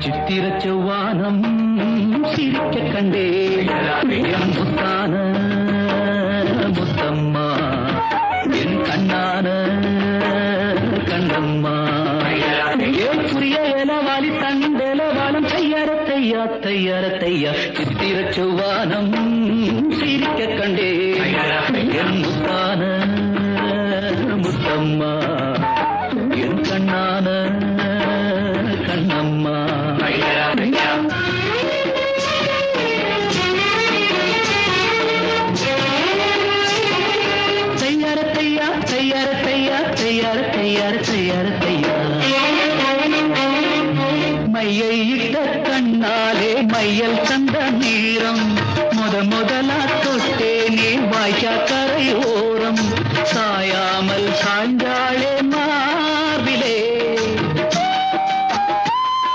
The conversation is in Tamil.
சித்திர செவ்வானம் சிரிக்க கண்டே என் முத்தான முத்தம்மா என் கண்ணான கண்ணம்மா ஏன் புரிய ஏலவாலி தண்டேலவாலம் தையார தையா தையார தையா சித்திர செவ்வானம் சிரிக்க கண்டே என் முத்தான முத்தம்மா என் கண்ணான கண்ணம்மா தையார தையா தையார தையா தையார தையார தையார தையா மையை இட்ட கண்ணாலே மையல் தந்த நீரம்